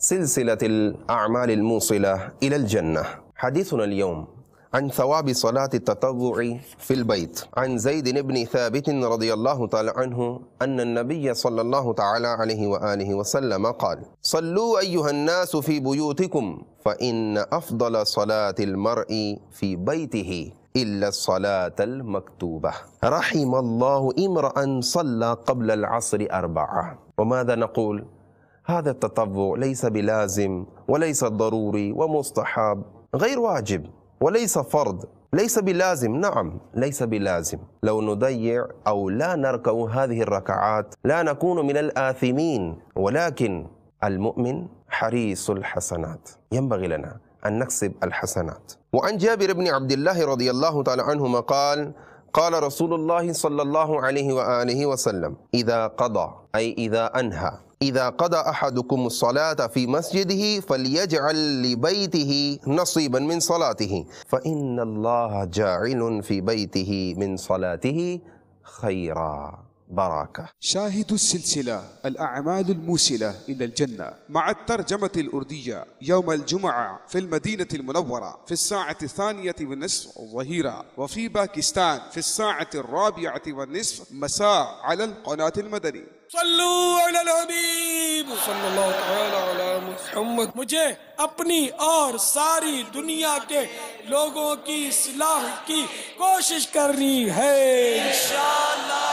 सिलसिलतिल अअमालिल मूसिला इलल जन्नह। हदीसुना अल-यौम अन सवाबि सलाति ततव्वुइ fill बैत अन ज़ैद इब्न साबित रज़ियल्लाहु तआला अन्हु अन्न नबिय सल्लल्लाहु तआला अलैहि व आलिहि वसल्लम क़ाल सल्लू अय्युहन नासु फी बुयूतिकुम फ़इन्न अफ़ज़ल सलातिल मर्इ फी बैतिही इल्ला सलातल मक्तूबा रहिमल्लाहु इम्रअन सल्ला क़ब्ल अल-अस्रि अर्बअ। व माज़ा नक़ूल? हाज़ा ततव्वु लैसा बिलाज़िम व लैसा ज़रूरी व मुस्तहब गैर वाजिब व लैसा फ़र्द लैसा बिलाज़िम। नअम लैसा बिलाज़िम। लौ नुदय्य औ ला नरकउ हाज़िहि अर्रकआत ला नकूनु मिनल आथिमीन वलाकिन अल-मुअमिन हरीसुल हसनात। यंबग़ी लना अन नक्सिब अल-हसनात। व अन जाबिर इब्न अब्दिल्लाह रज़ियल्लाहु तआला अन्हुमा क़ाल क़ाल रसूलुल्लाह सल्लल्लाहु अलैहि व आलिहि वसल्लम इज़ा क़दा ऐ इज़ा अनहा इज़ा क़दा अहदुकुम अस्सलाता फ़ी मस्जिदिही फ़लयजअल लिबैतिही नसीबन मिन सलातिही फ़इन्नल्लाह जाइलुन फ़ी बैतिही मिन सलातिही खैरा बराका। शाहिदु सिलसिला अल-अअमालुल मूसिला इलल जन्नह मअ तर्जमतिल उर्दिया यौमल जुमअ फिल मदीनतिल मुनव्वरा फ़िस्साअति सानियति वनिस्फ़ ज़हीरा व फ़ी पाकिस्तान फ़िस्साअति अर्राबिअति वनिस्फ़ मसा अलल क़नातिल मदनी। सल्लू अलल हबीब सल्लल्लाहु तआला अला मुहम्मद। मुझे अपनी और सारी दुनिया के लोगों की इस्लाह की कोशिश करनी है इंशाअल्लाह।